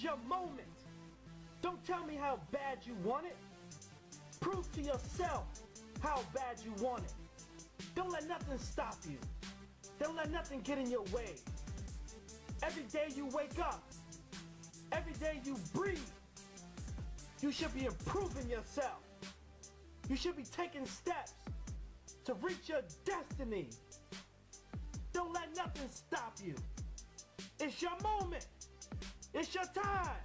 your moment. Don't tell me how bad you want it. Prove to yourself how bad you want it. Don't let nothing stop you. Don't let nothing get in your way. Every day you wake up, every day you breathe, you should be improving yourself. You should be taking steps to reach your destiny. Don't let nothing stop you. It's your moment. It's your time.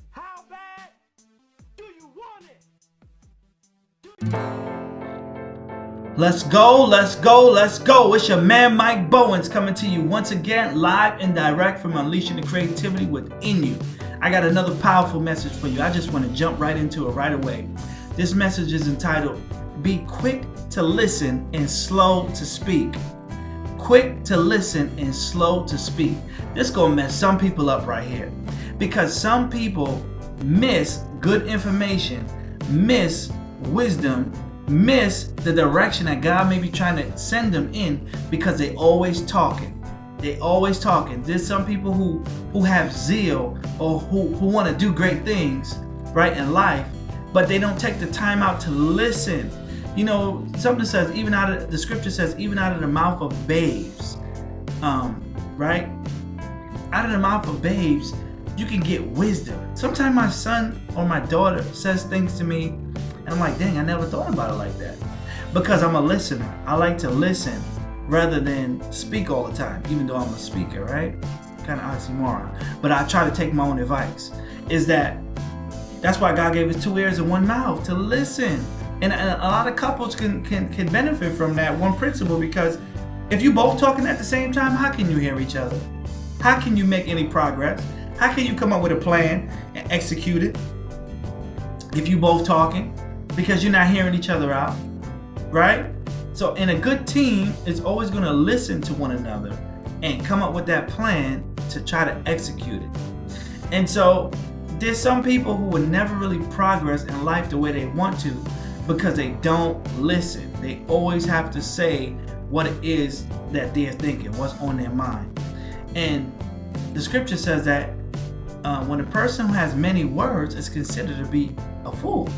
How bad do you want it? Let's go, let's go, let's go. It's your man Mike Bowens coming to you once again live and direct from Unleashing the Creativity Within You. I got another powerful message for you. I just want to jump right into it right away. This message is entitled, Be Quick to Listen and Slow to Speak. Quick to listen and slow to speak. This is going to mess some people up right here, because some people miss good information, miss wisdom, miss the direction that God may be trying to send them in, because they always talking. They always talking. There's some people who have zeal, or who want to do great things right in life, but they don't take the time out to listen. You know, something says, the scripture says, even out of the mouth of babes, right? Out of the mouth of babes, you can get wisdom. Sometimes my son or my daughter says things to me, and I'm like, dang, I never thought about it like that. Because I'm a listener. I like to listen rather than speak all the time, even though I'm a speaker, right? Kind of oxymoron. But I try to take my own advice. That's why God gave us 2 ears and 1 mouth to listen. And a lot of couples can benefit from that one principle, because if you both talking at the same time, how can you hear each other? How can you make any progress? How can you come up with a plan and execute it if you both talking? Because you're not hearing each other out, right? So in a good team is always going to listen to one another and come up with that plan to try to execute it. And so there's some people who will never really progress in life the way they want to, because they don't listen. They always have to say what it is that they're thinking, what's on their mind. And the scripture says that when a person who has many words is considered to be a fool,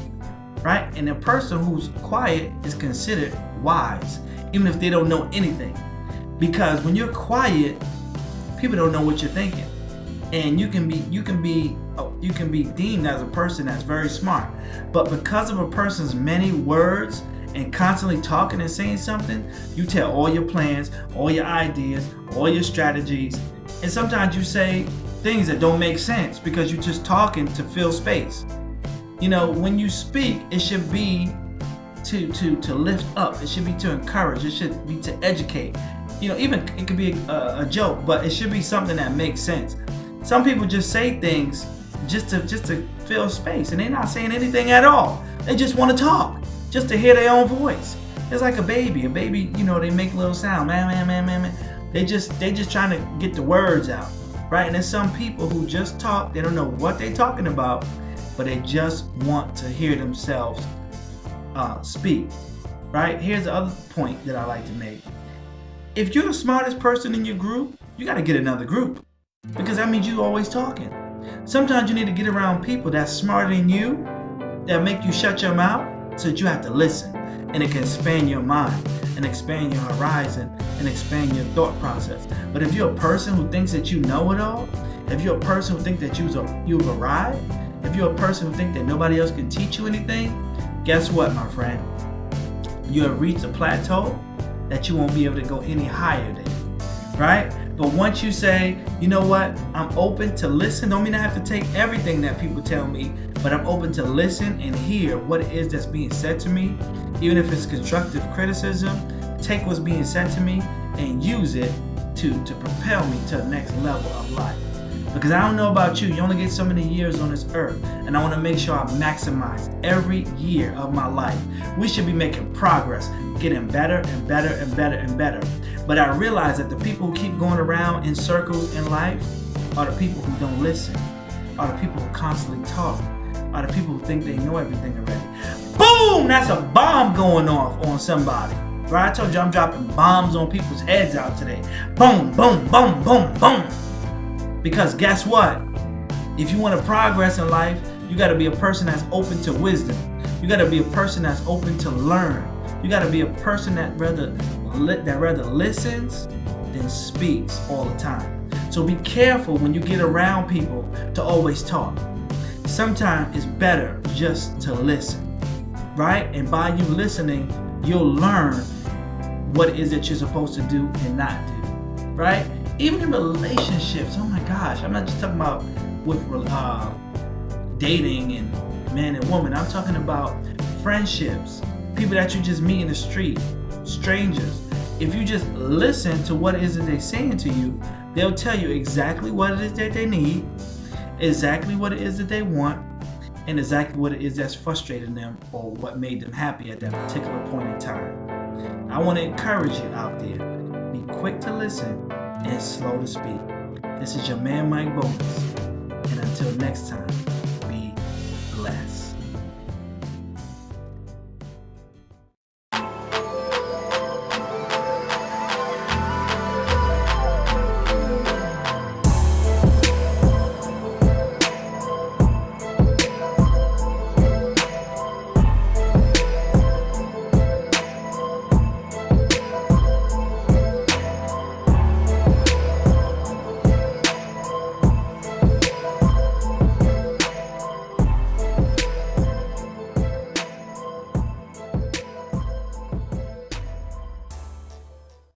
right? And a person who's quiet is considered wise, even if they don't know anything. Because when you're quiet, people don't know what you're thinking. And you can be deemed as a person that's very smart. But because of a person's many words and constantly talking and saying something, you tell all your plans, all your ideas, all your strategies. And sometimes you say things that don't make sense because you're just talking to fill space. You know, when you speak, it should be to lift up. It should be to encourage. It should be to educate. You know, even it could be a joke, but it should be something that makes sense. Some people just say things just to fill space, and they're not saying anything at all. They just want to talk, just to hear their own voice. It's like a baby. A baby, you know, they make a little sound, man. They just trying to get the words out, right? And there's some people who just talk. They don't know what they're talking about, but they just want to hear themselves speak, right? Here's the other point that I like to make. If you're the smartest person in your group, you got to get another group, because that means you always talking. Sometimes you need to get around people that's smarter than you, that make you shut your mouth, so that you have to listen, and it can expand your mind and expand your horizon and expand your thought process. But if you're a person who thinks that you know it all, if you're a person who thinks that you've arrived, if you're a person who thinks that nobody else can teach you anything, guess what, my friend? You have reached a plateau that you won't be able to go any higher than, right? But once you say, you know what, I'm open to listen, don't mean I have to take everything that people tell me, but I'm open to listen and hear what it is that's being said to me, even if it's constructive criticism. Take what's being said to me and use it to propel me to the next level of life. Because I don't know about you, you only get so many years on this earth, and I want to make sure I maximize every year of my life. We should be making progress, getting better and better and better and better. But I realize that the people who keep going around in circles in life are the people who don't listen, are the people who constantly talk, are the people who think they know everything already. Boom! That's a bomb going off on somebody. Right? I told you I'm dropping bombs on people's heads out today. Boom, boom, boom, boom, boom. Because guess what? If you want to progress in life, you got to be a person that's open to wisdom. You got to be a person that's open to learn. You got to be a person that rather listens than speaks all the time. So be careful when you get around people to always talk. Sometimes it's better just to listen, right? And by you listening, you'll learn what it is that you're supposed to do and not do, right? Even in relationships, oh my gosh, I'm not just talking about with dating and man and woman. I'm talking about friendships, people that you just meet in the street, strangers. If you just listen to what it is that they're saying to you, they'll tell you exactly what it is that they need, exactly what it is that they want, and exactly what it is that's frustrating them or what made them happy at that particular point in time. I want to encourage you out there, be quick to listen and slow to speak. This is your man, Mike Bowens. And until next time,